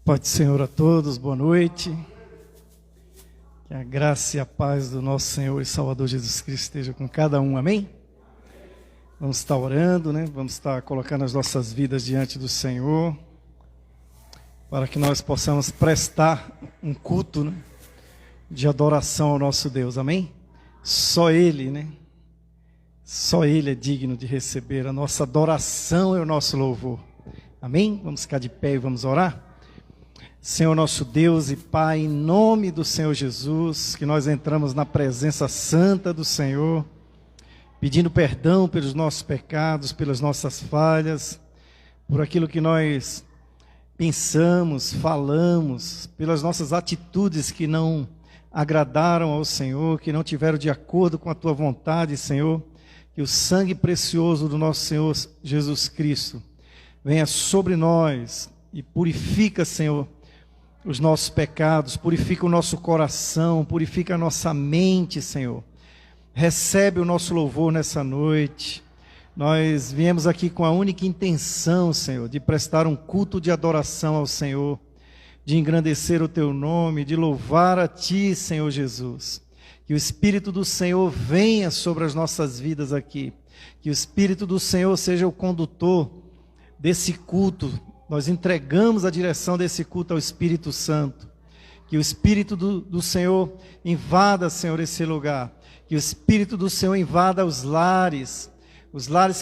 Paz do Senhor a todos, boa noite. Que a graça e a paz do nosso Senhor e Salvador Jesus Cristo esteja com cada um, amém? Vamos estar orando, né? Vamos estar colocando as nossas vidas diante do Senhor, para que nós possamos prestar um culto, né, de adoração ao nosso Deus, amém? Só Ele, né? Só Ele é digno de receber a nossa adoração e o nosso louvor, amém? Vamos ficar de pé e vamos orar? Senhor nosso Deus e Pai, em nome do Senhor Jesus, que nós entramos na presença santa do Senhor, pedindo perdão pelos nossos pecados, pelas nossas falhas, por aquilo que nós pensamos, falamos, pelas nossas atitudes que não agradaram ao Senhor, que não tiveram de acordo com a Tua vontade, Senhor, que o sangue precioso do nosso Senhor Jesus Cristo venha sobre nós e purifica, Senhor, os nossos pecados, purifica o nosso coração, purifica a nossa mente, Senhor. Recebe o nosso louvor nessa noite. Nós viemos aqui com a única intenção, Senhor, de prestar um culto de adoração ao Senhor, de engrandecer o Teu nome, de louvar a Ti, Senhor Jesus. Que o Espírito do Senhor venha sobre as nossas vidas aqui. Que o Espírito do Senhor seja o condutor desse culto. Nós entregamos a direção desse culto ao Espírito Santo. Que o Espírito do Senhor invada, Senhor, esse lugar. Que o Espírito do Senhor invada os lares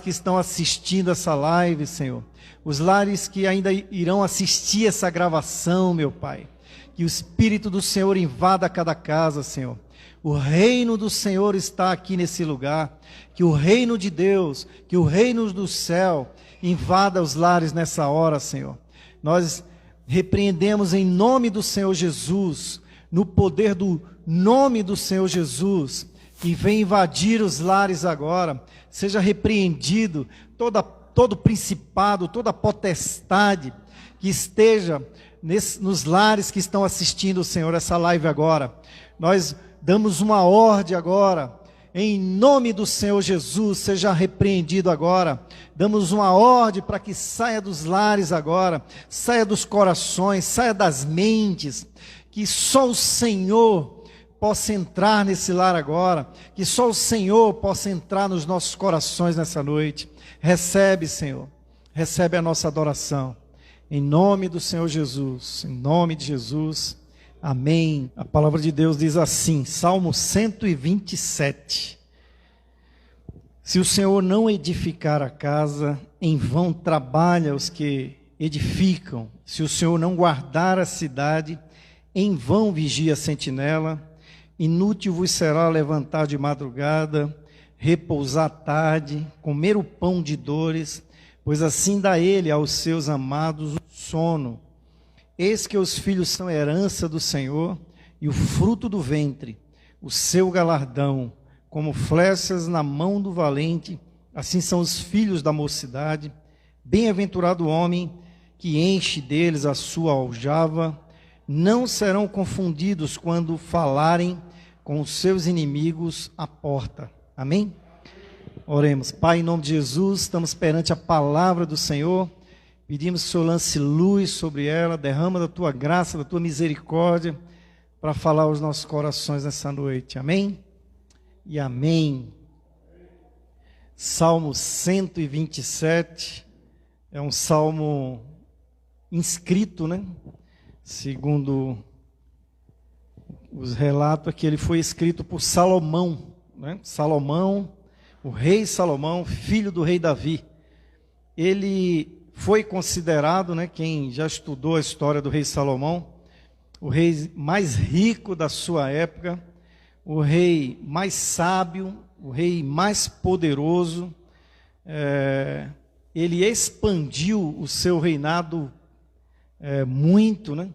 que estão assistindo essa live, Senhor. Os lares que ainda irão assistir essa gravação, meu Pai. Que o Espírito do Senhor invada cada casa, Senhor. O reino do Senhor está aqui nesse lugar. Que o reino de Deus, que o reino do céu invada os lares nessa hora, Senhor. Nós repreendemos em nome do Senhor Jesus, no poder do nome do Senhor Jesus, que vem invadir os lares agora. Seja repreendido todo principado, toda potestade que esteja nos lares que estão assistindo, Senhor, essa live agora. Nós damos uma ordem agora, em nome do Senhor Jesus, seja repreendido agora. Damos uma ordem para que saia dos lares agora, saia dos corações, saia das mentes, que só o Senhor possa entrar nesse lar agora, que só o Senhor possa entrar nos nossos corações nessa noite. Recebe, Senhor, recebe a nossa adoração, em nome do Senhor Jesus, em nome de Jesus, amém. A palavra de Deus diz assim, Salmo 127, se o Senhor não edificar a casa, em vão trabalha os que edificam. Se o Senhor não guardar a cidade, em vão vigia a sentinela. Inútil vos será levantar de madrugada, repousar à tarde, comer o pão de dores, pois assim dá ele aos seus amados o sono. Eis que os filhos são herança do Senhor, e o fruto do ventre, o seu galardão, como flechas na mão do valente, assim são os filhos da mocidade. Bem-aventurado o homem que enche deles a sua aljava, não serão confundidos quando falarem com os seus inimigos à porta. Amém? Oremos. Pai, em nome de Jesus, estamos perante a palavra do Senhor. Pedimos que o Senhor lance luz sobre ela, derrama da Tua graça, da Tua misericórdia, para falar aos nossos corações nessa noite. Amém? E amém. Salmo 127 é um salmo inscrito, né? Segundo os relatos aqui, ele foi escrito por Salomão, né? Salomão, o rei Salomão, filho do rei Davi. Ele foi considerado, né, quem já estudou a história do rei Salomão, o rei mais rico da sua época, o rei mais sábio, o rei mais poderoso. Ele expandiu o seu reinado muito, né?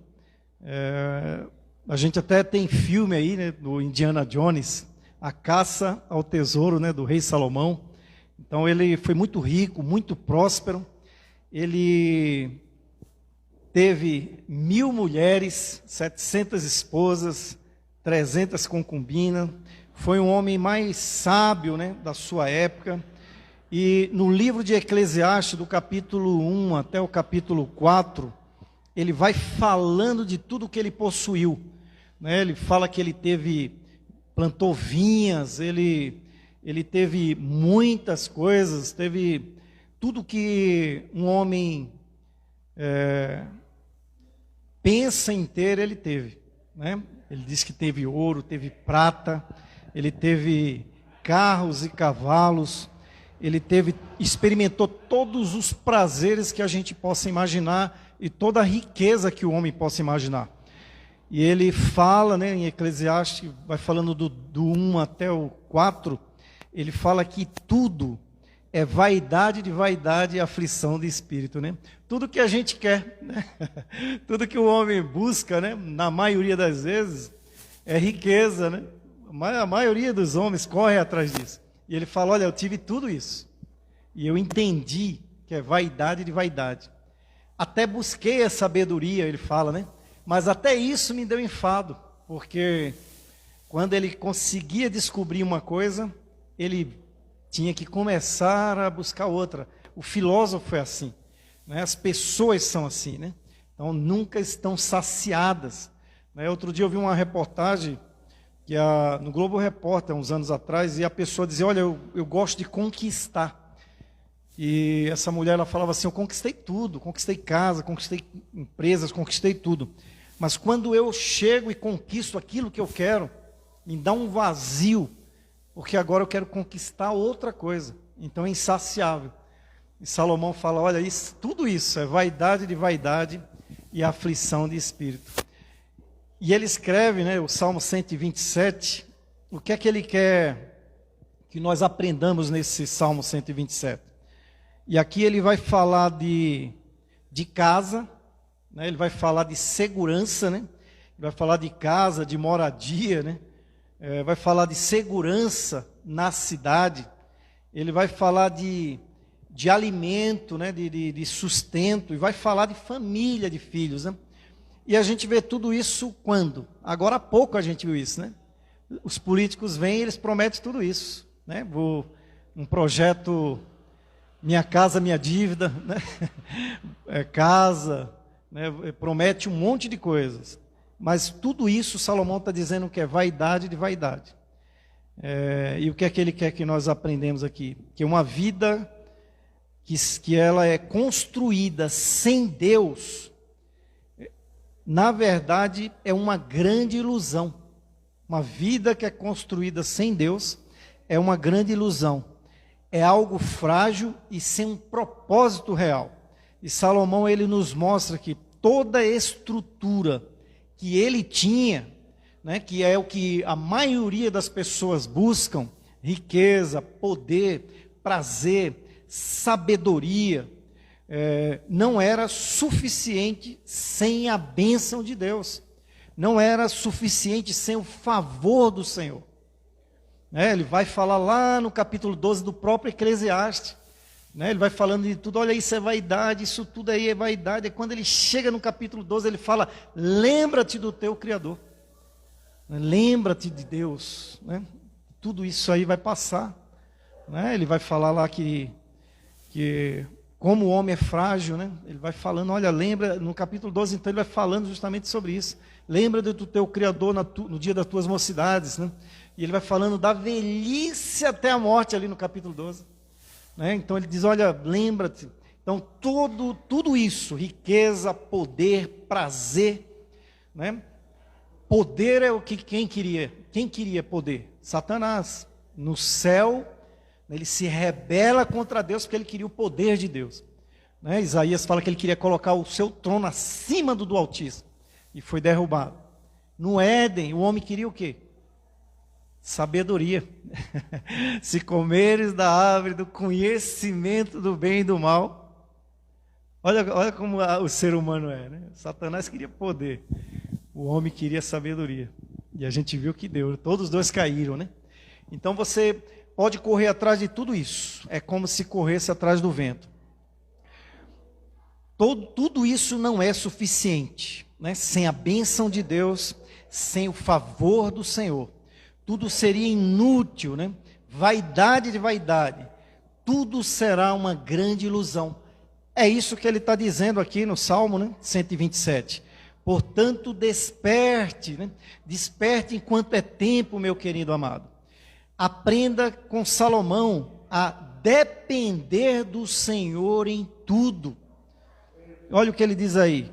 A gente até tem filme aí, né, do Indiana Jones, A Caça ao Tesouro, né, do rei Salomão. Então ele foi muito rico, muito próspero. Ele teve 1000 mulheres, 700 esposas, 300 concubinas. Foi um homem mais sábio, né, da sua época. E no livro de Eclesiastes, do capítulo 1 até o capítulo 4, ele vai falando de tudo que ele possuiu, né? Ele fala que ele plantou vinhas, ele teve muitas coisas, teve tudo que um homem pensa em ter, ele teve, né? Ele diz que teve ouro, teve prata, ele teve carros e cavalos, ele experimentou todos os prazeres que a gente possa imaginar e toda a riqueza que o homem possa imaginar. E ele fala, né, em Eclesiastes, vai falando do 1 até o 4, ele fala que tudo é vaidade de vaidade e aflição de espírito, né? Tudo que a gente quer, né? Tudo que o homem busca, né? Na maioria das vezes, é riqueza, né? A maioria dos homens corre atrás disso. E ele fala, olha, eu tive tudo isso. E eu entendi que é vaidade de vaidade. Até busquei a sabedoria, ele fala, né? Mas até isso me deu enfado, porque quando ele conseguia descobrir uma coisa, ele tinha que começar a buscar outra. O filósofo é assim, né? As pessoas são assim, né? Então nunca estão saciadas, né? Outro dia eu vi uma reportagem no Globo Repórter, uns anos atrás, e a pessoa dizia, olha, eu gosto de conquistar. E essa mulher, ela falava assim, eu conquistei tudo, conquistei casa, conquistei empresas, conquistei tudo. Mas quando eu chego e conquisto aquilo que eu quero, me dá um vazio, porque agora eu quero conquistar outra coisa. Então é insaciável. E Salomão fala, olha, tudo isso é vaidade de vaidade e aflição de espírito. E ele escreve, né, o Salmo 127, o que é que ele quer que nós aprendamos nesse Salmo 127? E aqui ele vai falar de casa, né, ele vai falar de segurança, né, vai falar de casa, de moradia, né, vai falar de segurança na cidade, ele vai falar de alimento, né, de sustento, e vai falar de família, de filhos, né? E a gente vê tudo isso quando? Agora há pouco a gente viu isso, né? Os políticos vêm e eles prometem tudo isso, né? Um projeto Minha Casa Minha Dívida, né? Casa, né? Promete um monte de coisas. Mas tudo isso Salomão está dizendo que é vaidade de vaidade. E o que é que ele quer que nós aprendemos aqui? Que uma vida que ela é construída sem Deus, na verdade, é uma grande ilusão. Uma vida que é construída sem Deus é uma grande ilusão. É algo frágil e sem um propósito real. E Salomão, ele nos mostra que toda a estrutura que ele tinha, né, que é o que a maioria das pessoas buscam, riqueza, poder, prazer, sabedoria, não era suficiente sem a bênção de Deus, não era suficiente sem o favor do Senhor. Ele vai falar lá no capítulo 12 do próprio Eclesiastes, né? Ele vai falando de tudo, olha, isso é vaidade, isso tudo aí é vaidade. E quando ele chega no capítulo 12, ele fala, lembra-te do teu Criador, lembra-te de Deus, né? Tudo isso aí vai passar, né? Ele vai falar lá que como o homem é frágil, né? Ele vai falando, olha, lembra, no capítulo 12, então ele vai falando justamente sobre isso. Lembra do teu Criador no dia das tuas mocidades, né? E ele vai falando da velhice até a morte ali no capítulo 12. Né? Então ele diz, olha, lembra-te. Então tudo isso, riqueza, poder, prazer, né? Poder é o que quem queria poder? Satanás. No céu, ele se rebela contra Deus porque ele queria o poder de Deus. Né? Isaías fala que ele queria colocar o seu trono acima do Altíssimo. E foi derrubado. No Éden, o homem queria o quê? Sabedoria. Se comeres da árvore do conhecimento do bem e do mal. Olha como o ser humano é, né? Satanás queria poder. O homem queria sabedoria. E a gente viu que deu. Todos os dois caíram, né? Então você pode correr atrás de tudo isso. É como se corresse atrás do vento. Tudo isso não é suficiente, né? Sem a bênção de Deus, sem o favor do Senhor, tudo seria inútil, né? Vaidade de vaidade, tudo será uma grande ilusão. É isso que ele está dizendo aqui no Salmo, né? 127. Portanto, desperte, né? Desperte enquanto é tempo, meu querido amado. Aprenda com Salomão a depender do Senhor em tudo. Olha o que ele diz aí.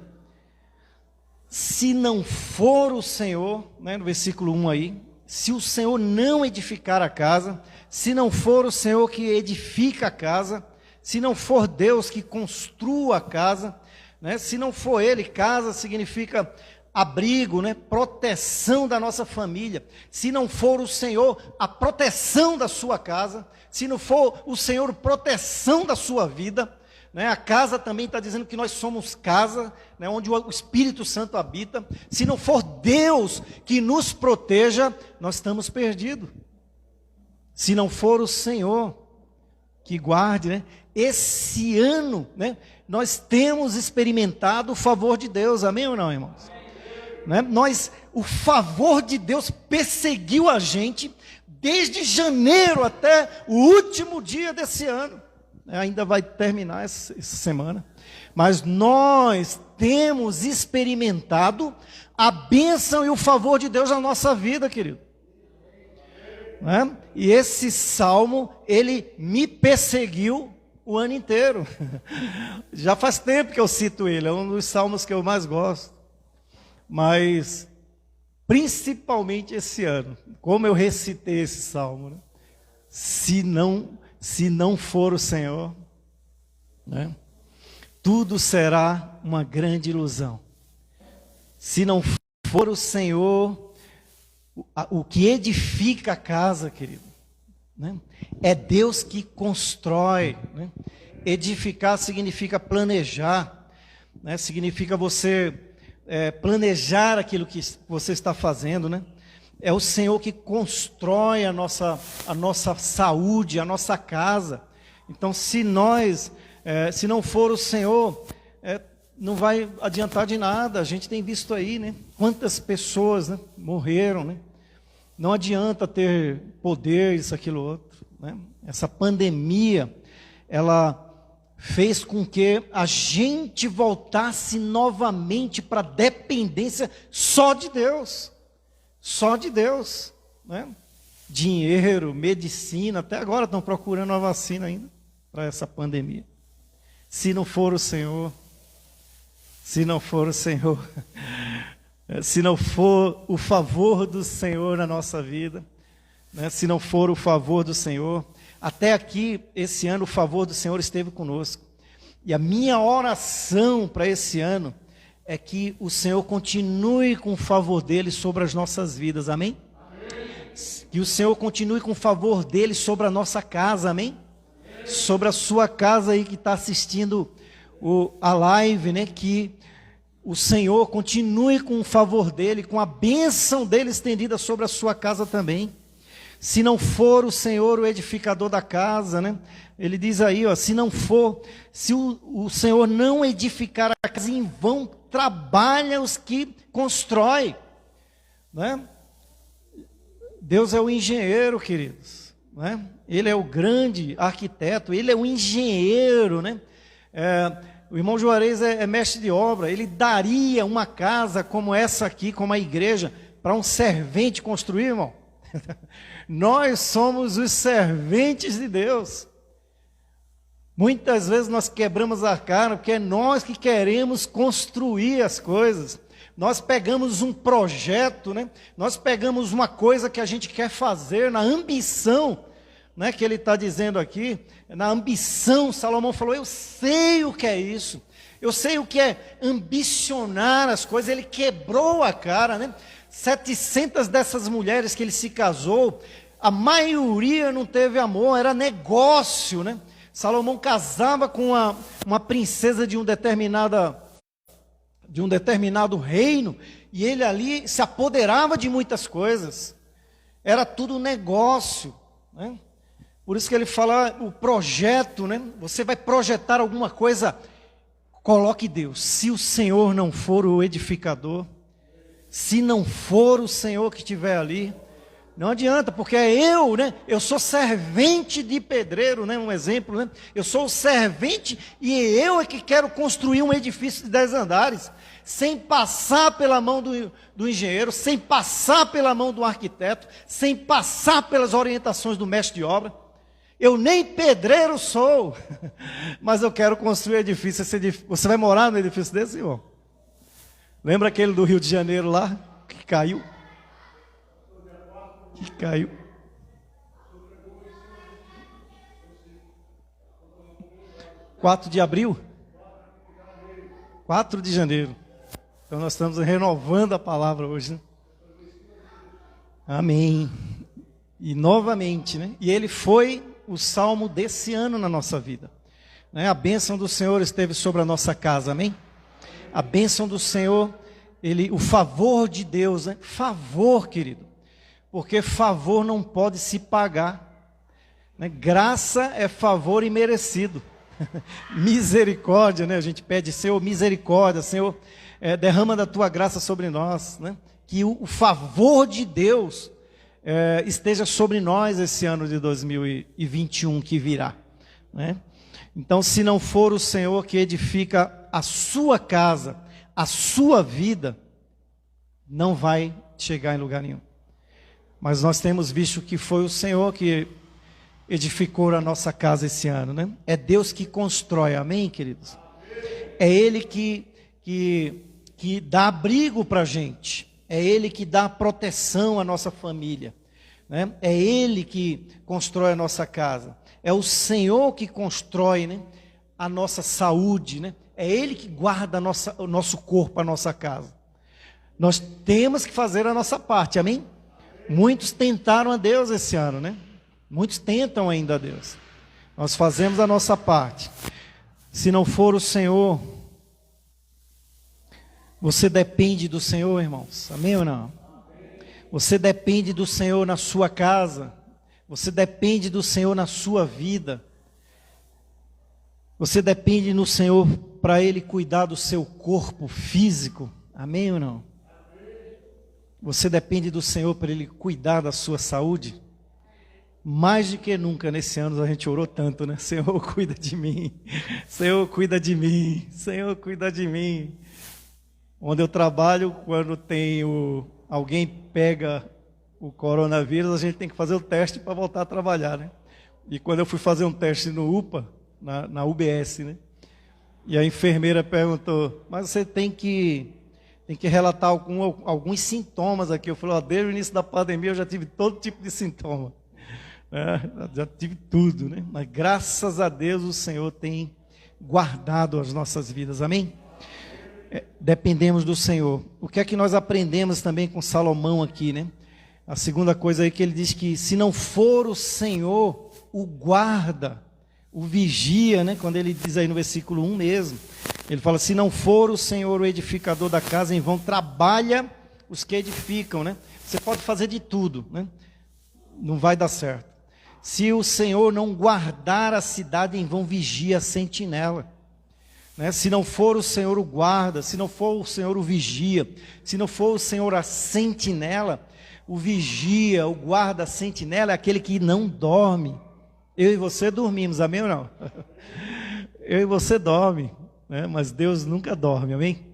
Se não for o Senhor, né, no versículo 1 aí, se o Senhor não edificar a casa, se não for o Senhor que edifica a casa, se não for Deus que construa a casa, né, se não for Ele, casa significa abrigo, né, proteção da nossa família. Se não for o Senhor, a proteção da sua casa. Se não for o Senhor, proteção da sua vida. Né, a casa também está dizendo que nós somos casa, né, onde o Espírito Santo habita. Se não for Deus que nos proteja, nós estamos perdidos. Se não for o Senhor que guarde, né, esse ano, né, nós temos experimentado o favor de Deus, amém ou não, irmãos? Né? O favor de Deus perseguiu a gente desde janeiro até o último dia desse ano. Ainda vai terminar essa semana, mas nós temos experimentado a bênção e o favor de Deus na nossa vida, querido. Né? E esse salmo, ele me perseguiu o ano inteiro. Já faz tempo que eu cito ele, é um dos salmos que eu mais gosto. Mas, principalmente esse ano, como eu recitei esse salmo, né? Se não for o Senhor, né, tudo será uma grande ilusão. Se não for o Senhor, o que edifica a casa, querido, né, é Deus que constrói. Né? Edificar significa planejar, né, significa você planejar aquilo que você está fazendo, né? É o Senhor que constrói a nossa saúde, a nossa casa. Então, se não for o Senhor, não vai adiantar de nada. A gente tem visto aí, né? Quantas pessoas, né, morreram, né? Não adianta ter poder, isso, aquilo, outro, né? Essa pandemia, ela fez com que a gente voltasse novamente para a dependência só de Deus. Só de Deus, né? Dinheiro, medicina, até agora estão procurando uma vacina ainda para essa pandemia. Se não for o Senhor, se não for o Senhor, se não for o favor do Senhor na nossa vida, né? Se não for o favor do Senhor, até aqui, esse ano, o favor do Senhor esteve conosco. E a minha oração para esse ano é que o Senhor continue com o favor dele sobre as nossas vidas, amém? Amém. Que o Senhor continue com o favor dele sobre a nossa casa, amém? Amém. Sobre a sua casa aí que está assistindo a live, né? Que o Senhor continue com o favor dele, com a bênção dele estendida sobre a sua casa também. Se não for o Senhor o edificador da casa, né? Ele diz aí, ó, se o Senhor não edificar a casa, em vão trabalha os que constroem, né? Deus é o engenheiro, queridos, né? Ele é o grande arquiteto, ele é o engenheiro, né? O irmão Juarez é mestre de obra. Ele daria uma casa como essa aqui, como a igreja, para um servente construir, irmão? Nós somos os serventes de Deus. Muitas vezes nós quebramos a cara porque é nós que queremos construir as coisas. Nós pegamos um projeto, né? Nós pegamos uma coisa que a gente quer fazer na ambição, né? Que ele está dizendo aqui, na ambição. Salomão falou, eu sei o que é isso. Eu sei o que é ambicionar as coisas. Ele quebrou a cara, né? 700 dessas mulheres que ele se casou, a maioria não teve amor, era negócio, né? Salomão casava com uma princesa de um determinado reino, e ele ali se apoderava de muitas coisas. Era tudo negócio, né? Por isso que ele fala o projeto, né? Você vai projetar alguma coisa, coloque Deus. Se o Senhor não for o edificador, se não for o Senhor que estiver ali, Não adianta, porque é eu, né? Eu sou servente de pedreiro, né? Um exemplo, né? Eu sou o servente e eu é que quero construir um edifício de 10 andares, sem passar pela mão do engenheiro, sem passar pela mão do arquiteto, sem passar pelas orientações do mestre de obra. Eu nem pedreiro sou, mas eu quero construir um edifício. Você vai morar no edifício desse, irmão? Lembra aquele do Rio de Janeiro lá, que caiu? Que caiu. (4 de abril? 4 de janeiro. Então nós estamos renovando a palavra hoje, né? Amém. E novamente, né? E ele foi o salmo desse ano na nossa vida, né? A bênção do Senhor esteve sobre a nossa casa, amém? A bênção do Senhor, o favor de Deus, né? Favor, querido. Porque favor não pode se pagar, né? Graça é favor imerecido. Misericórdia, né? A gente pede, Senhor, misericórdia, Senhor, derrama da tua graça sobre nós, né? Que o favor de Deus esteja sobre nós esse ano de 2021 que virá, né? Então, se não for o Senhor que edifica a sua casa, a sua vida, não vai chegar em lugar nenhum. Mas nós temos visto que foi o Senhor que edificou a nossa casa esse ano, né? É Deus que constrói, amém, queridos? É Ele que dá abrigo para a gente, é Ele que dá proteção à nossa família, né? É Ele que constrói a nossa casa, é o Senhor que constrói, né, a nossa saúde, né? É Ele que guarda o nosso corpo, a nossa casa. Nós temos que fazer a nossa parte, amém? Muitos tentaram a Deus esse ano, né? Muitos tentam ainda a Deus. Nós fazemos a nossa parte. Se não for o Senhor, você depende do Senhor, irmãos. Amém ou não? Você depende do Senhor na sua casa. Você depende do Senhor na sua vida. Você depende do Senhor para Ele cuidar do seu corpo físico. Amém ou não? Você depende do Senhor para Ele cuidar da sua saúde? Mais do que nunca nesse ano a gente orou tanto, né? Senhor, cuida de mim. Senhor, cuida de mim. Senhor, cuida de mim. Onde eu trabalho, quando alguém pega o coronavírus, a gente tem que fazer o teste para voltar a trabalhar, né? E quando eu fui fazer um teste no UPA, na UBS, né? E a enfermeira perguntou, mas você tem que relatar alguns sintomas aqui. Eu falei, desde o início da pandemia eu já tive todo tipo de sintoma. Já tive tudo, né? Mas graças a Deus o Senhor tem guardado as nossas vidas, amém? Dependemos do Senhor. O que é que nós aprendemos também com Salomão aqui, né? A segunda coisa aí que ele diz que se não for o Senhor, o guarda, o vigia, né? Quando ele diz aí no versículo 1 mesmo, ele fala, se não for o Senhor o edificador da casa, em vão trabalha os que edificam, né? Você pode fazer de tudo, né? Não vai dar certo. Se o Senhor não guardar a cidade, em vão vigia a sentinela, né? Se não for o Senhor o guarda, se não for o Senhor o vigia, se não for o Senhor a sentinela, o vigia, o guarda, a sentinela é aquele que não dorme. Eu e você dormimos, amém ou não? Eu e você dorme, né? Mas Deus nunca dorme, amém?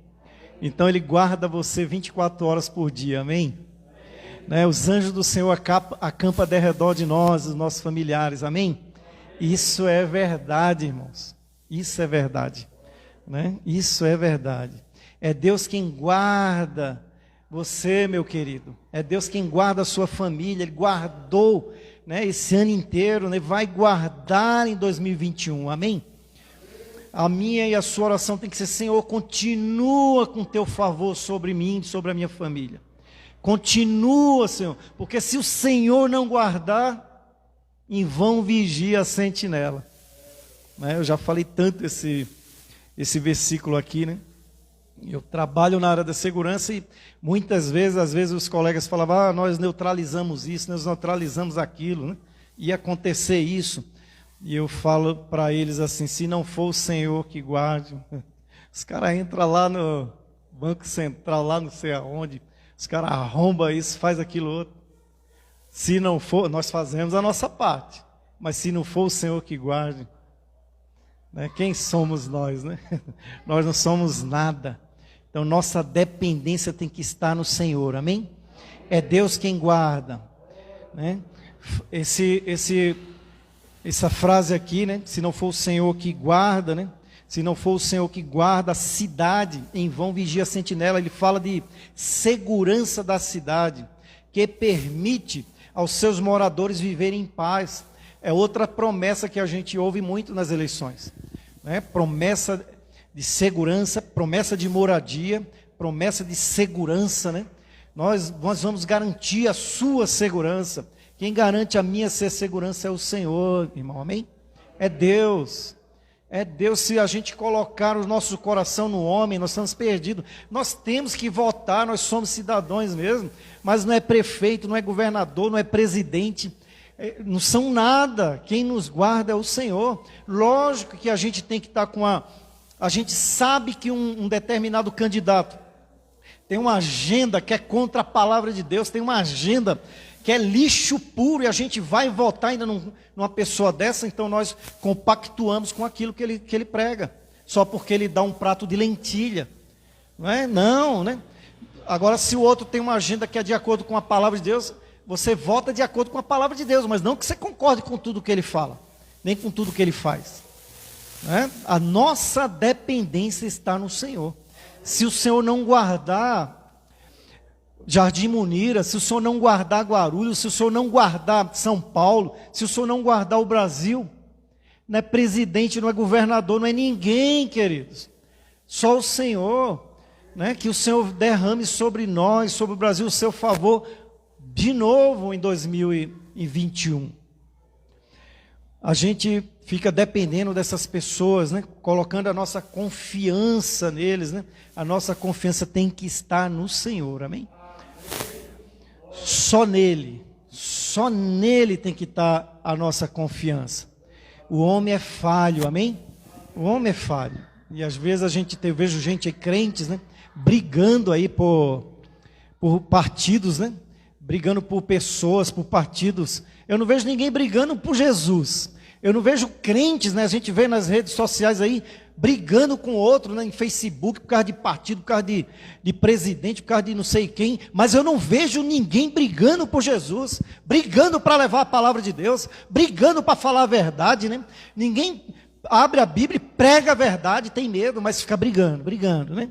Então Ele guarda você 24 horas por dia, amém? Né? Os anjos do Senhor acampam ao redor de nós, os nossos familiares, amém? Isso é verdade, irmãos. Isso é verdade, né? Isso é verdade. É Deus quem guarda você, meu querido. É Deus quem guarda a sua família. Ele guardou, né, esse ano inteiro, né? Vai guardar em 2021, amém? A minha e a sua oração tem que ser, Senhor, continua com teu favor sobre mim, sobre a minha família. Continua, Senhor, porque se o Senhor não guardar, em vão vigia a sentinela, né? Eu já falei tanto esse versículo aqui, né? Eu trabalho na área da segurança e muitas vezes, às vezes os colegas falavam, nós neutralizamos isso, nós neutralizamos aquilo, né? Ia acontecer isso. E eu falo para eles assim, se não for o Senhor que guarde, os caras entram lá no Banco Central, lá não sei aonde, os caras arrombam isso, faz aquilo outro. Se não for, nós fazemos a nossa parte. Mas se não for o Senhor que guarde, né? Quem somos nós, né? Nós não somos nada. Então nossa dependência tem que estar no Senhor, amém? É Deus quem guarda, né? Essa frase aqui, né? Se não for o Senhor que guarda, né? Se não for o Senhor que guarda a cidade, em vão vigia a sentinela. Ele fala de segurança da cidade, que permite aos seus moradores viverem em paz. É outra promessa que a gente ouve muito nas eleições, né? Promessa de segurança, promessa de moradia, promessa de segurança, né? Nós vamos garantir a sua segurança. Quem garante a minha segurança é o Senhor, irmão, amém? É Deus. É Deus. Se a gente colocar o nosso coração no homem, nós estamos perdidos. Nós temos que votar, nós somos cidadãos mesmo, mas não é prefeito, não é governador, não é presidente, não são nada. Quem nos guarda é o Senhor. Lógico que a gente tem que estar com a gente sabe que um determinado candidato tem uma agenda que é contra a palavra de Deus, tem uma agenda que é lixo puro, e a gente vai votar ainda numa pessoa dessa. Então nós compactuamos com aquilo que ele prega, só porque ele dá um prato de lentilha, não é? Não, né? Agora, se o outro tem uma agenda que é de acordo com a palavra de Deus, você vota de acordo com a palavra de Deus, mas não que você concorde com tudo que ele fala, nem com tudo que ele faz, né? A nossa dependência está no Senhor. Se o Senhor não guardar Jardim Munira, se o Senhor não guardar Guarulhos, se o Senhor não guardar São Paulo, se o Senhor não guardar o Brasil, não é presidente, não é governador, não é ninguém, queridos. Só o Senhor, né? Que o Senhor derrame sobre nós, sobre o Brasil, o seu favor, de novo em 2021. A gente fica dependendo dessas pessoas, né? Colocando a nossa confiança neles, né? A nossa confiança tem que estar no Senhor, amém? Só nele tem que estar a nossa confiança. O homem é falho, amém? O homem é falho. E às vezes eu vejo gente aí, crentes, né? Brigando aí por partidos, né? Brigando por pessoas, por partidos. Eu não vejo ninguém brigando por Jesus. Eu não vejo crentes, né? A gente vê nas redes sociais aí, brigando com o outro, né? Em Facebook, por causa de partido, por causa de presidente, por causa de não sei quem. Mas eu não vejo ninguém brigando por Jesus, brigando para levar a palavra de Deus, brigando para falar a verdade, né? Ninguém abre a Bíblia e prega a verdade, tem medo, mas fica brigando, né?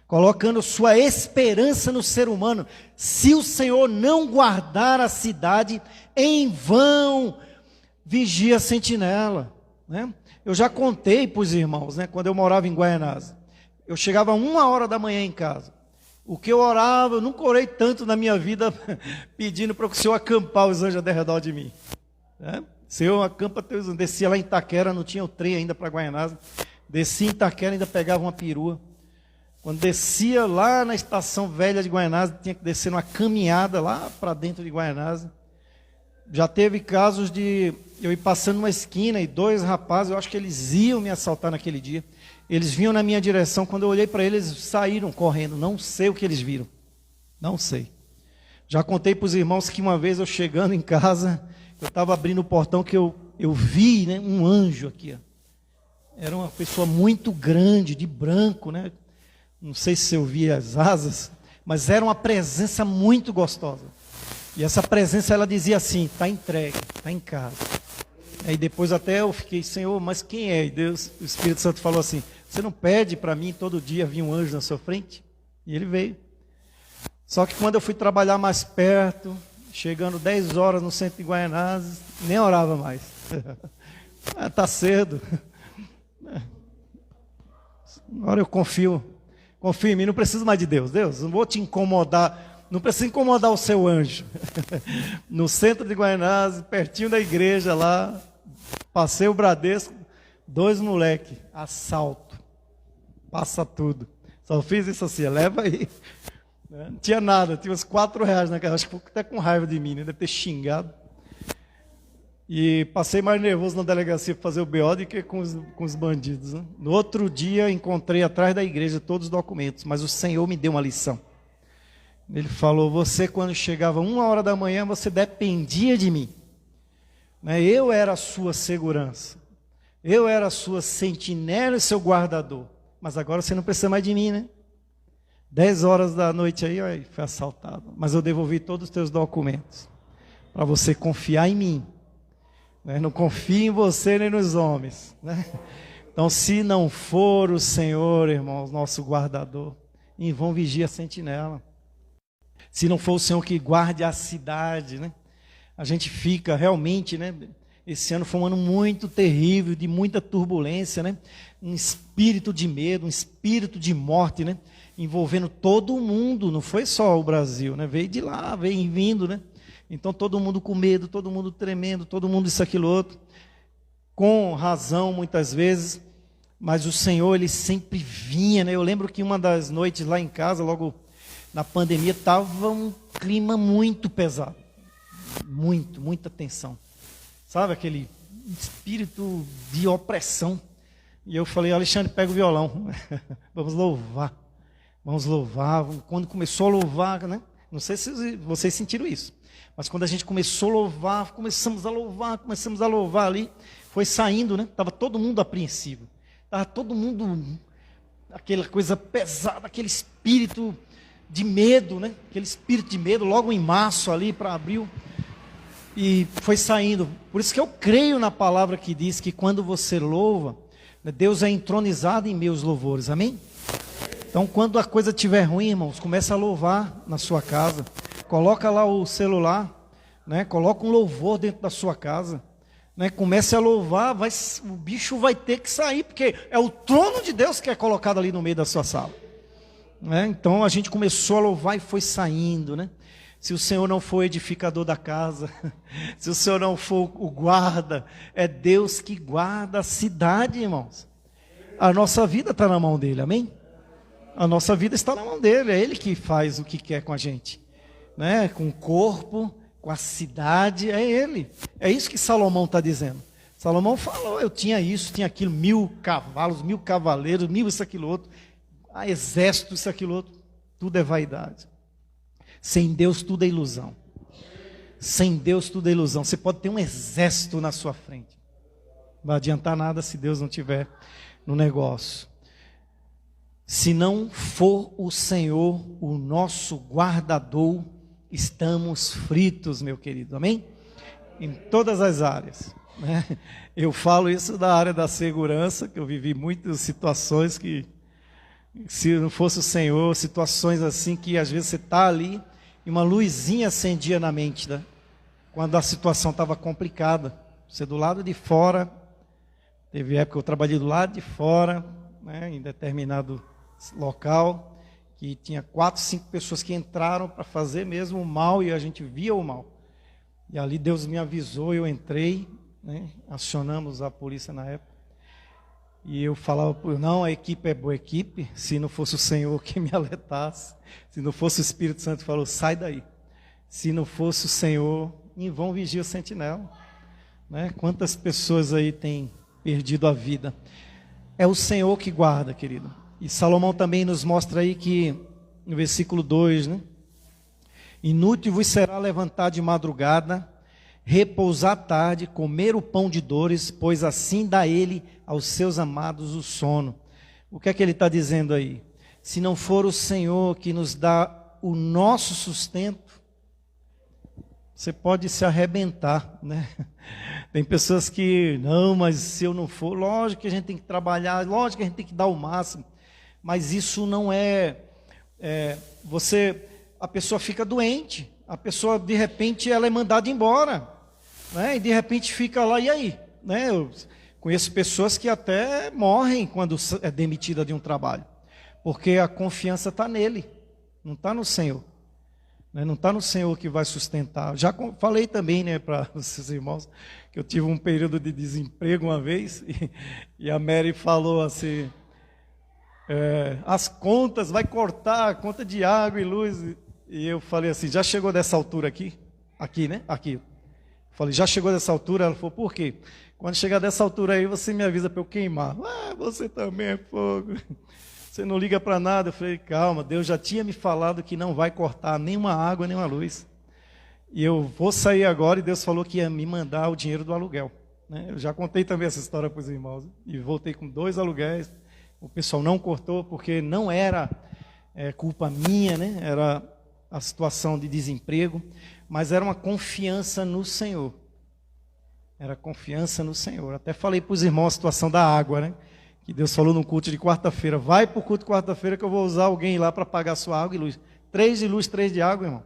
Colocando sua esperança no ser humano. Se o Senhor não guardar a cidade, em vão vigia a sentinela, né? Eu já contei para os irmãos, né? Quando eu morava em Guaianazes, eu chegava 1h da manhã em casa. O que eu orava, eu nunca orei tanto na minha vida pedindo para o Senhor acampar os anjos ao redor de mim, né? Senhor, acampa teus anjos. Descia lá em Itaquera, não tinha o trem ainda para Guaianazes. Descia em Itaquera, ainda pegava uma perua. Quando descia lá na estação velha de Guaianazes, tinha que descer numa caminhada lá para dentro de Guaianazes. Já teve casos de eu ir passando uma esquina e 2 rapazes, eu acho que eles iam me assaltar naquele dia. Eles vinham na minha direção, quando eu olhei para eles, saíram correndo. Não sei o que eles viram, não sei. Já contei para os irmãos que uma vez eu chegando em casa, eu estava abrindo o portão, que eu vi, né, um anjo aqui, ó. Era uma pessoa muito grande, de branco, né? Não sei se eu via as asas, mas era uma presença muito gostosa. E essa presença, ela dizia assim: está entregue, está em casa. Aí depois até eu fiquei: Senhor, mas quem é? E Deus, o Espírito Santo falou assim: você não pede para mim todo dia vir um anjo na sua frente? E ele veio. Só que quando eu fui trabalhar mais perto, chegando 10 horas no centro de Guaianazes, nem orava mais. Está cedo. Agora eu confio em mim, não preciso mais de Deus. Deus, não vou te incomodar, não preciso incomodar o seu anjo. No centro de Guaianazes, pertinho da igreja lá, passei o Bradesco, 2 moleques, assalto, passa tudo. Só fiz isso assim: leva aí. Não tinha nada, tinha uns R$4 na casa, acho que ficou até com raiva de mim, né? Deve ter xingado. E passei mais nervoso na delegacia para fazer o BO do que com os bandidos, né? No outro dia, encontrei atrás da igreja todos os documentos, mas o Senhor me deu uma lição. Ele falou: você, quando chegava 1h da manhã, você dependia de mim. Eu era a sua segurança. Eu era a sua sentinela e seu guardador. Mas agora você não precisa mais de mim, né? 10 horas da noite aí, foi assaltado. Mas eu devolvi todos os teus documentos. Para você confiar em mim. Não confie em você nem nos homens. Então, se não for o Senhor, irmãos, nosso guardador, em vão vigia a sentinela. Se não for o Senhor que guarde a cidade, a gente fica realmente, esse ano foi um ano muito terrível, de muita turbulência, um espírito de medo, um espírito de morte, envolvendo todo o mundo, não foi só o Brasil, veio de lá, veio vindo, então todo mundo com medo, todo mundo tremendo, todo mundo isso, aquilo, outro, com razão muitas vezes, mas o Senhor, Ele sempre vinha, eu lembro que uma das noites lá em casa, logo na pandemia, estava um clima muito pesado, muita tensão, sabe, aquele espírito de opressão, e eu falei: Alexandre, pega o violão, vamos louvar, quando começou a louvar, não sei se vocês sentiram isso, mas quando a gente começou a louvar, começamos a louvar ali, foi saindo, estava todo mundo apreensivo, estava todo mundo, aquela coisa pesada, aquele espírito de medo, aquele espírito de medo, logo em março ali para abril, e foi saindo. Por isso que eu creio na palavra que diz que quando você louva, Deus é entronizado em meus louvores, amém? Então, quando a coisa estiver ruim, irmãos, começa a louvar na sua casa, coloca lá o celular, coloca um louvor dentro da sua casa, comece a louvar, o bicho vai ter que sair, porque é o trono de Deus que é colocado ali no meio da sua sala. Então a gente começou a louvar e foi saindo, Se o Senhor não for edificador da casa, se o Senhor não for o guarda, é Deus que guarda a cidade, irmãos. A nossa vida está na mão dele, amém? A nossa vida está na mão dele, é ele que faz o que quer com a gente, com o corpo, com a cidade, é ele. É isso que Salomão está dizendo. Salomão falou: eu tinha isso, tinha aquilo, 1000 cavalos, 1000 cavaleiros, 1000 isso, aquilo, outro. Exército, isso, aquilo, outro, tudo é vaidade. Sem Deus tudo é ilusão. Sem Deus tudo é ilusão. Você pode ter um exército na sua frente, não vai adiantar nada se Deus não estiver no negócio. Se não for o Senhor o nosso guardador, estamos fritos, meu querido, amém? Em todas as áreas, Eu falo isso da área da segurança, que eu vivi muitas situações que, se não fosse o Senhor, situações assim que às vezes você está ali e uma luzinha acendia na mente, quando a situação estava complicada. Você do lado de fora, teve época que eu trabalhei do lado de fora, em determinado local, que tinha 4, 5 pessoas que entraram para fazer mesmo o mal e a gente via o mal. E ali Deus me avisou, eu entrei, acionamos a polícia na época. E eu falava: não, a equipe é boa equipe, se não fosse o Senhor que me alertasse, se não fosse o Espírito Santo que falou: sai daí, se não fosse o Senhor, em vão vigia o sentinela. Quantas pessoas aí têm perdido a vida? É o Senhor que guarda, querido. E Salomão também nos mostra aí que, no versículo 2, inútil vos será levantar de madrugada, repousar à tarde, comer o pão de dores, pois assim dá ele aos seus amados o sono. O que é que ele está dizendo aí? Se não for o Senhor que nos dá o nosso sustento, você pode se arrebentar, Tem pessoas que, não, mas se eu não for, lógico que a gente tem que trabalhar, lógico que a gente tem que dar o máximo, mas isso não a pessoa fica doente, a pessoa de repente ela é mandada embora, e de repente fica lá, e aí? Eu conheço pessoas que até morrem quando é demitida de um trabalho, porque a confiança está nele, não está no Senhor. Não está no Senhor que vai sustentar. Já falei também, para vocês irmãos, que eu tive um período de desemprego uma vez, e a Mary falou assim: as contas, vai cortar a conta de água e luz. E eu falei assim: já chegou dessa altura aqui? Aqui. Eu falei: já chegou dessa altura? Ela falou: por quê? Quando chegar dessa altura aí, você me avisa para eu queimar. Você também é fogo. você não liga para nada. Eu falei, calma, Deus já tinha me falado que não vai cortar nenhuma água, nenhuma luz. E eu vou sair agora, e Deus falou que ia me mandar o dinheiro do aluguel. Né? Eu já contei também essa história para os irmãos. E voltei com 2 aluguéis. O pessoal não cortou, porque não era culpa minha, né? Era a situação de desemprego, mas era uma confiança no Senhor. Era confiança no Senhor. Até falei para os irmãos a situação da água, né? Que Deus falou no culto de quarta-feira. Vai para o culto de quarta-feira que eu vou usar alguém lá para pagar sua água e luz. 3 de luz, 3 de água, irmão.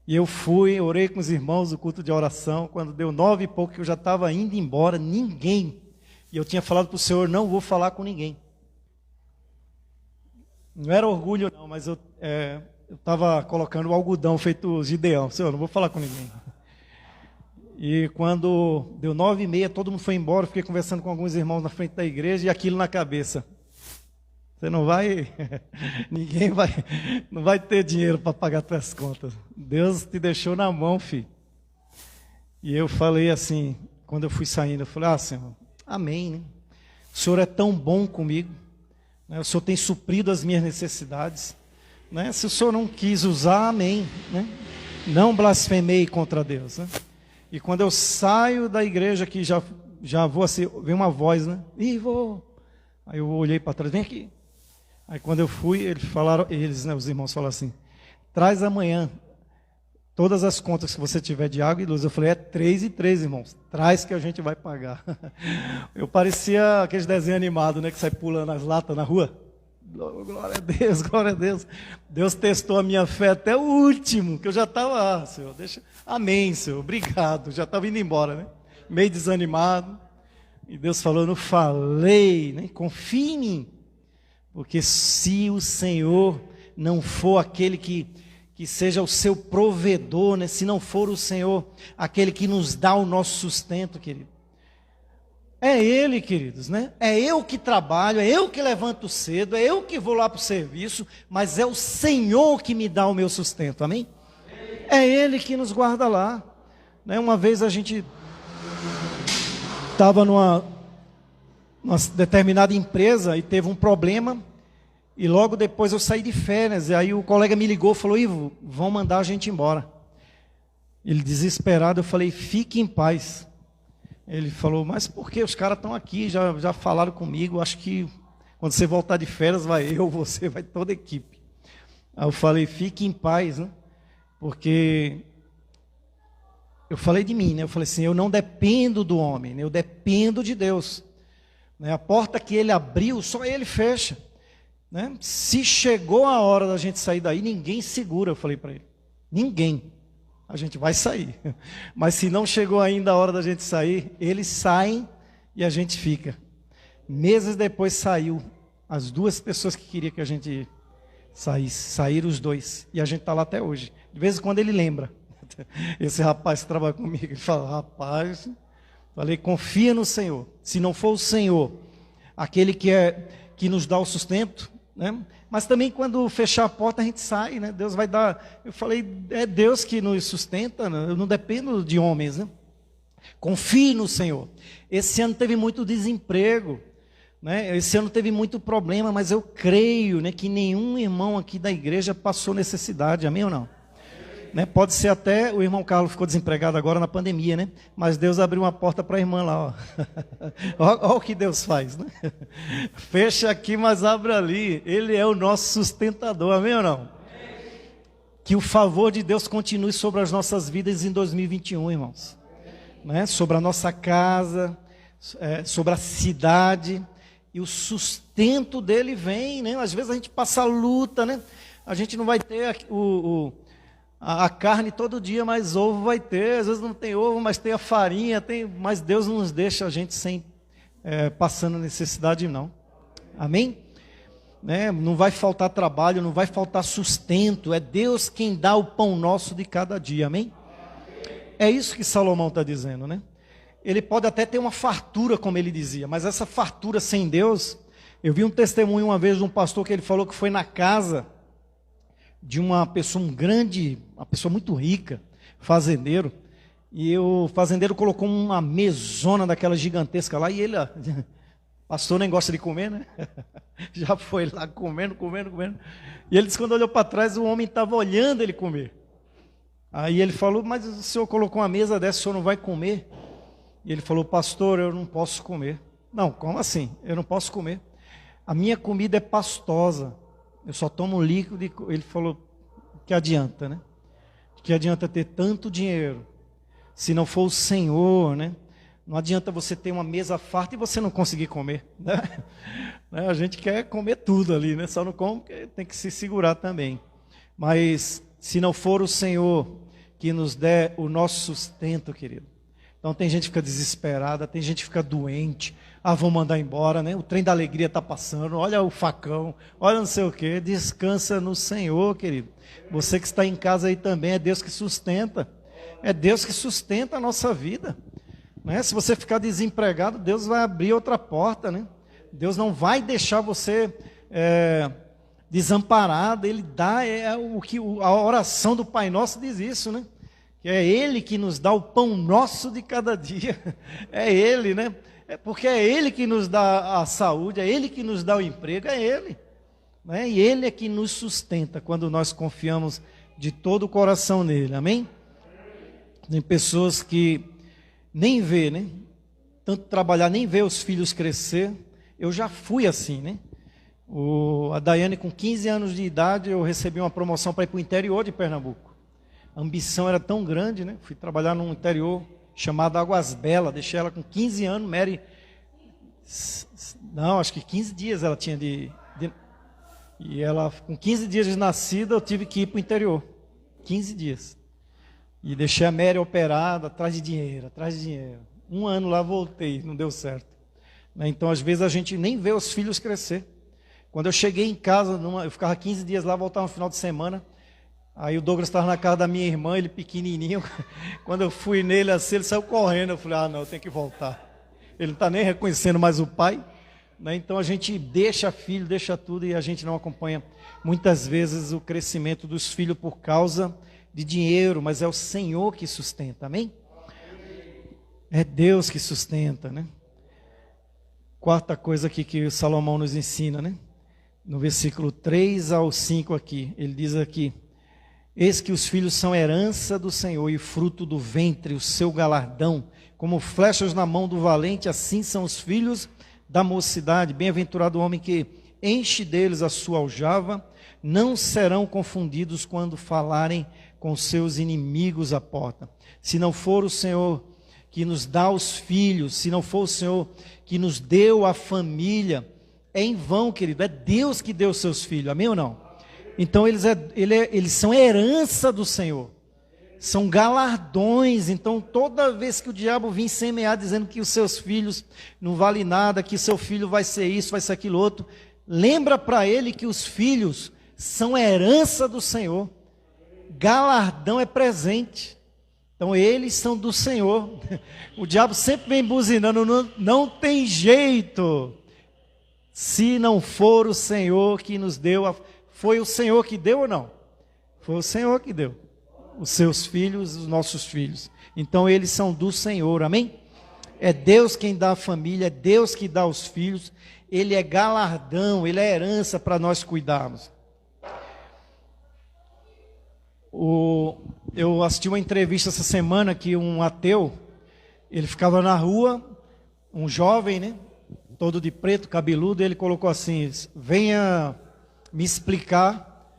E eu fui, orei com os irmãos o culto de oração. Quando deu 9 e pouco, que eu já estava indo embora, ninguém. E eu tinha falado para o Senhor, não vou falar com ninguém. Não era orgulho não, mas eu estava colocando o algodão feito Gideão. Senhor, não vou falar com ninguém. E quando deu 9h30, todo mundo foi embora. Fiquei conversando com alguns irmãos na frente da igreja e aquilo na cabeça. Você não vai, ninguém vai, não vai ter dinheiro para pagar suas contas. Deus te deixou na mão, filho. E eu falei assim, quando eu fui saindo, eu falei, Senhor, amém, né? O Senhor é tão bom comigo. O Senhor tem suprido as minhas necessidades. Né? Se o Senhor não quis usar, amém. Né? Não blasfemei contra Deus. Né? E quando eu saio da igreja, que já vou assim, vem uma voz, né? Vou. Aí eu olhei para trás, vem aqui. Aí quando eu fui, eles, né, os irmãos falaram assim, traz amanhã todas as contas que você tiver de água e luz. Eu falei, 3 e 3, irmãos. Traz que a gente vai pagar. Eu parecia aqueles desenhos animados, né? Que sai pulando as latas na rua. Glória a Deus, glória a Deus. Deus testou a minha fé até o último, que eu já estava, Senhor, deixa. Amém, Senhor, obrigado. Já estava indo embora, né? Meio desanimado. E Deus falou, não falei, né? Confie em mim. Porque se o Senhor não for aquele que seja o seu provedor, né? Se não for o Senhor aquele que nos dá o nosso sustento, querido. É Ele, queridos, né? É eu que trabalho, é eu que levanto cedo, é eu que vou lá para o serviço, mas é o Senhor que me dá o meu sustento, amém? É Ele que nos guarda lá. Né? Uma vez a gente estava numa determinada empresa e teve um problema. E logo depois eu saí de férias, e aí o colega me ligou e falou, Ivo, vão mandar a gente embora. Ele desesperado, eu falei, fique em paz. Ele falou, mas por que? Os caras estão aqui, já falaram comigo, acho que quando você voltar de férias, vai eu, você, vai toda a equipe. Aí eu falei, fique em paz, né? Porque eu falei de mim, né? Eu falei assim, eu não dependo do homem, né? Eu dependo de Deus. Né? A porta que Ele abriu, só Ele fecha. Né? Se chegou a hora da gente sair daí, ninguém segura, eu falei para ele. Ninguém. A gente vai sair. Mas se não chegou ainda a hora da gente sair, eles saem e a gente fica. Meses depois saiu as 2 pessoas que queriam que a gente saísse. Saíram os 2. E a gente está lá até hoje. De vez em quando ele lembra. Esse rapaz que trabalha comigo, ele fala, rapaz, falei, confia no Senhor. Se não for o Senhor, aquele que nos dá o sustento, né? Mas também quando fechar a porta a gente sai, né? Deus vai dar. Eu falei, é Deus que nos sustenta, né? Eu não dependo de homens, né? Confie no Senhor. Esse ano teve muito desemprego, né? Esse ano teve muito problema, mas eu creio, né, que nenhum irmão aqui da igreja passou necessidade, amém ou não? Né? Pode ser até o irmão Carlos ficou desempregado agora na pandemia, né? Mas Deus abriu uma porta para a irmã lá, ó. Olha o que Deus faz, né? Fecha aqui, mas abre ali. Ele é o nosso sustentador, amém ou não? Que o favor de Deus continue sobre as nossas vidas em 2021, irmãos. Né? Sobre a nossa casa, sobre a cidade, e o sustento dele vem, né? Às vezes a gente passa luta, né? A gente não vai ter a carne todo dia, mas ovo vai ter. Às vezes não tem ovo, mas tem a farinha, mas Deus não nos deixa a gente sem passando necessidade, não. Amém? Né? Não vai faltar trabalho, não vai faltar sustento. É Deus quem dá o pão nosso de cada dia, amém? É isso que Salomão está dizendo, né? Ele pode até ter uma fartura, como ele dizia, mas essa fartura sem Deus... Eu vi um testemunho uma vez de um pastor que ele falou que foi na casa de uma pessoa, uma pessoa muito rica, fazendeiro, e o fazendeiro colocou uma mesona daquela gigantesca lá, e ele Pastor nem gosta de comer, né? Já foi lá comendo. E ele disse que quando olhou para trás, o homem estava olhando ele comer. Aí ele falou, mas o senhor colocou uma mesa dessa, o senhor não vai comer? E ele falou, pastor, eu não posso comer. Não, como assim? Eu não posso comer. A minha comida é pastosa. Eu só tomo líquido. Ele falou, que adianta, né? Que adianta ter tanto dinheiro, se não for o Senhor, né? Não adianta você ter uma mesa farta e você não conseguir comer, né? A gente quer comer tudo ali, né? Só não come porque tem que se segurar também. Mas se não for o Senhor que nos der o nosso sustento, querido. Então tem gente que fica desesperada, tem gente que fica doente. Ah, vou mandar embora, né? O trem da alegria está passando, olha o facão, olha não sei o quê. Descansa no Senhor, querido. Você que está em casa aí também, é Deus que sustenta. É Deus que sustenta a nossa vida. Né? Se você ficar desempregado, Deus vai abrir outra porta, né? Deus não vai deixar você desamparado. Ele dá, a oração do Pai Nosso diz isso, né? Que é Ele que nos dá o pão nosso de cada dia. É Ele, né? Porque é Ele que nos dá a saúde, é Ele que nos dá o emprego, é Ele. Né? E Ele é que nos sustenta quando nós confiamos de todo o coração nele, amém? Tem pessoas que nem vê, né? Tanto trabalhar, nem vê os filhos crescer. Eu já fui assim, né? A Daiane, com 15 anos de idade, eu recebi uma promoção para ir para o interior de Pernambuco. A ambição era tão grande, né? Fui trabalhar num interior chamado Águas Belas. Deixei ela com 15 anos, Mary... Não, acho que 15 dias ela tinha E ela, com 15 dias de nascida, eu tive que ir para o interior. 15 dias. E deixei a Mary operada, atrás de dinheiro. Um ano lá, voltei, não deu certo. Então, às vezes, a gente nem vê os filhos crescer. Quando eu cheguei em casa, eu ficava 15 dias lá, voltava no final de semana. Aí o Douglas estava na casa da minha irmã, ele pequenininho. Quando eu fui nele assim, ele saiu correndo. Eu falei, não, eu tenho que voltar. Ele não está nem reconhecendo mais o pai. Né? Então a gente deixa filho, deixa tudo e a gente não acompanha muitas vezes o crescimento dos filhos por causa de dinheiro, mas é o Senhor que sustenta, amém? É Deus que sustenta, né? Quarta coisa aqui que Salomão nos ensina, né? No versículo 3 ao 5 aqui, ele diz aqui: eis que os filhos são herança do Senhor e fruto do ventre, o seu galardão, como flechas na mão do valente, assim são os filhos da mocidade. Bem-aventurado o homem que enche deles a sua aljava, não serão confundidos quando falarem com seus inimigos à porta. Se não for o Senhor que nos dá os filhos, se não for o Senhor que nos deu a família, é em vão, querido, é Deus que deu os seus filhos, amém ou não? Então eles são herança do Senhor, são galardões. Então toda vez que o diabo vem semear dizendo que os seus filhos não valem nada, que seu filho vai ser isso, vai ser aquilo outro, lembra para ele que os filhos são herança do Senhor, galardão é presente, então eles são do Senhor. O diabo sempre vem buzinando, não tem jeito, se não for o Senhor que nos deu, foi o Senhor que deu ou não? Foi o Senhor que deu os seus filhos, os nossos filhos, então eles são do Senhor, amém? É Deus quem dá a família, é Deus que dá os filhos, Ele é galardão, Ele é herança para nós cuidarmos. Eu assisti uma entrevista essa semana que um ateu, ele ficava na rua, um jovem, né, todo de preto, cabeludo, e ele colocou assim: venha me explicar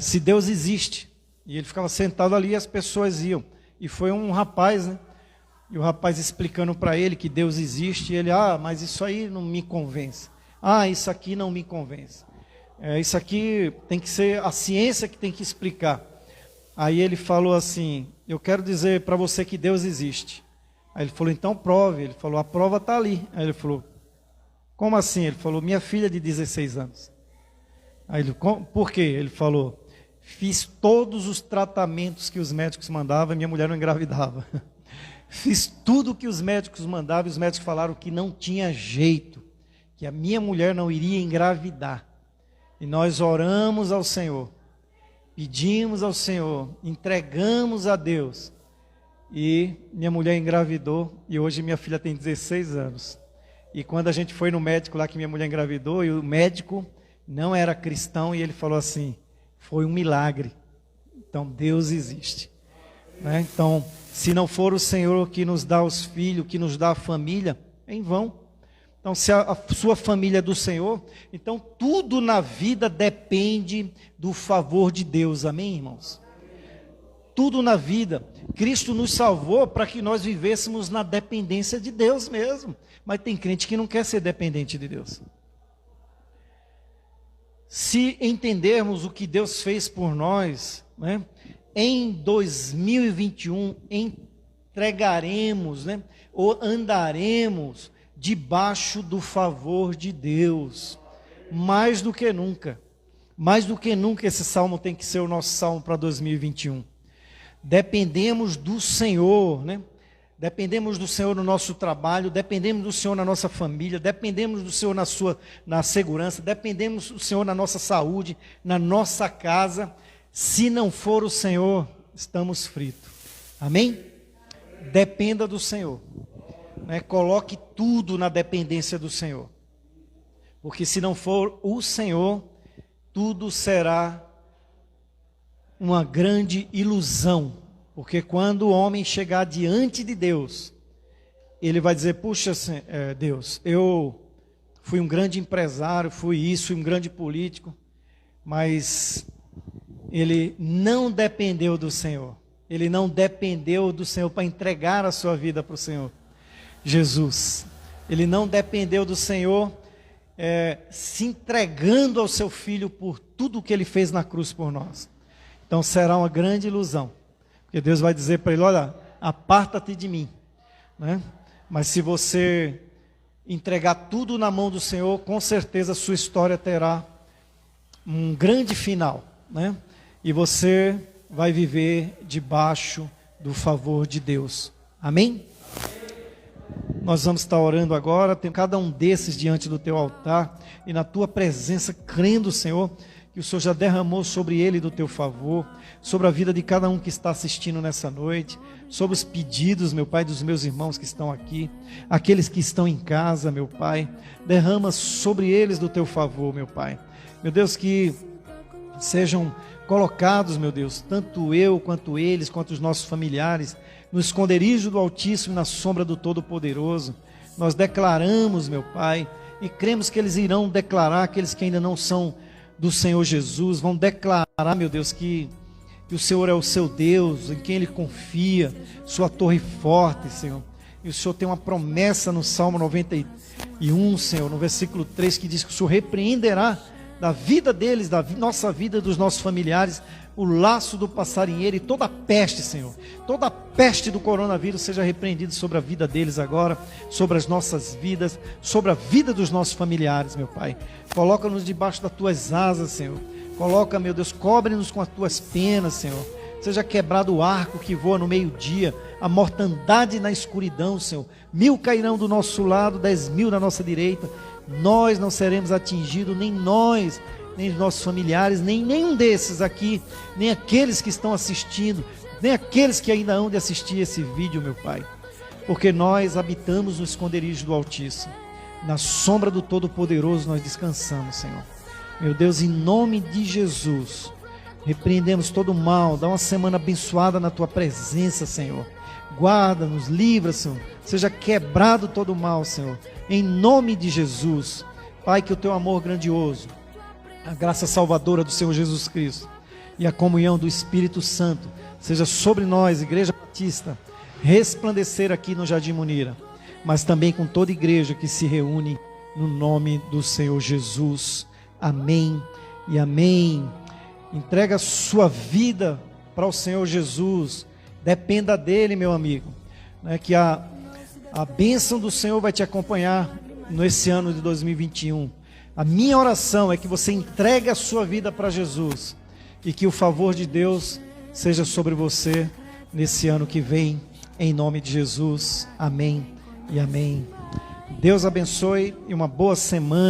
se Deus existe. E ele ficava sentado ali e as pessoas iam. E foi um rapaz, né, e o rapaz explicando para ele que Deus existe, e ele, mas isso aí não me convence. Isso aqui não me convence. Isso aqui tem que ser a ciência que tem que explicar. Aí ele falou assim: eu quero dizer para você que Deus existe. Aí ele falou: então prove. Ele falou: a prova está ali. Aí ele falou: como assim? Ele falou: minha filha de 16 anos. Aí ele: por quê? Ele falou: fiz todos os tratamentos que os médicos mandavam e minha mulher não engravidava. Fiz tudo o que os médicos mandavam e os médicos falaram que não tinha jeito, que a minha mulher não iria engravidar. E nós oramos ao Senhor, pedimos ao Senhor, entregamos a Deus. E minha mulher engravidou e hoje minha filha tem 16 anos. E quando a gente foi no médico lá que minha mulher engravidou, e o médico não era cristão, e ele falou assim, foi um milagre. Então Deus existe, né? Então, se não for o Senhor que nos dá os filhos, que nos dá a família, é em vão. Então, se a sua família é do Senhor, então tudo na vida depende do favor de Deus, amém, irmãos? Tudo na vida. Cristo nos salvou para que nós vivêssemos na dependência de Deus mesmo. Mas tem crente que não quer ser dependente de Deus. Se entendermos o que Deus fez por nós, né, em 2021 entregaremos, né, ou andaremos debaixo do favor de Deus, mais do que nunca. Mais do que nunca esse salmo tem que ser o nosso salmo para 2021. Dependemos do Senhor, né? Dependemos do Senhor no nosso trabalho, dependemos do Senhor na nossa família, dependemos do Senhor na segurança, dependemos do Senhor na nossa saúde, na nossa casa. Se não for o Senhor, estamos fritos. Amém? Dependa do Senhor. Né? Coloque tudo na dependência do Senhor. Porque se não for o Senhor, tudo será uma grande ilusão. Porque quando o homem chegar diante de Deus, ele vai dizer, puxa, Deus, eu fui um grande empresário, fui um grande político, mas ele não dependeu do Senhor. Ele não dependeu do Senhor para entregar a sua vida para o Senhor Jesus. Ele não dependeu do Senhor se entregando ao seu Filho por tudo que ele fez na cruz por nós. Então será uma grande ilusão. Porque Deus vai dizer para ele, olha, aparta-te de mim. Né? Mas se você entregar tudo na mão do Senhor, com certeza a sua história terá um grande final. Né? E você vai viver debaixo do favor de Deus. Amém? Nós vamos estar orando agora, tem cada um desses diante do teu altar, e na tua presença, crendo, Senhor, que o Senhor já derramou sobre ele do teu favor, sobre a vida de cada um que está assistindo nessa noite, sobre os pedidos, meu Pai, dos meus irmãos que estão aqui, aqueles que estão em casa, meu Pai, derrama sobre eles do teu favor, meu Pai. Meu Deus, que sejam colocados, meu Deus, tanto eu, quanto eles, quanto os nossos familiares, no esconderijo do Altíssimo e na sombra do Todo-Poderoso. Nós declaramos, meu Pai, e cremos que eles irão declarar, aqueles que ainda não são do Senhor Jesus, vão declarar, meu Deus, que o Senhor é o seu Deus, em quem ele confia, sua torre forte, Senhor. E o Senhor tem uma promessa no Salmo 91, Senhor, no versículo 3, que diz que o Senhor repreenderá da vida deles, da nossa vida, dos nossos familiares, o laço do passarinheiro e toda a peste, Senhor, toda a peste do coronavírus seja repreendida sobre a vida deles agora, sobre as nossas vidas, sobre a vida dos nossos familiares, meu Pai. Coloca-nos debaixo das tuas asas, Senhor. Coloca, meu Deus, cobre-nos com as tuas penas, Senhor. Seja quebrado o arco que voa no meio-dia, a mortandade na escuridão, Senhor. 1000 cairão do nosso lado, 10.000 na nossa direita. Nós não seremos atingidos, nem nós, nem os nossos familiares, nem nenhum desses aqui, nem aqueles que estão assistindo, nem aqueles que ainda hão de assistir esse vídeo, meu Pai. Porque nós habitamos no esconderijo do Altíssimo. Na sombra do Todo-Poderoso nós descansamos, Senhor. Meu Deus, em nome de Jesus, repreendemos todo o mal, dá uma semana abençoada na Tua presença, Senhor. Guarda-nos, livra, Senhor. Seja quebrado todo o mal, Senhor. Em nome de Jesus. Pai, que o Teu amor grandioso, a graça salvadora do Senhor Jesus Cristo e a comunhão do Espírito Santo seja sobre nós, Igreja Batista, resplandecer aqui no Jardim Munira, mas também com toda igreja que se reúne no nome do Senhor Jesus. Amém e amém. Entrega a sua vida para o Senhor Jesus, dependa dele, meu amigo, né? Que a bênção do Senhor vai te acompanhar nesse ano de 2021. A minha oração é que você entregue a sua vida para Jesus e que o favor de Deus seja sobre você nesse ano que vem, em nome de Jesus. Amém e amém. Deus abençoe e uma boa semana.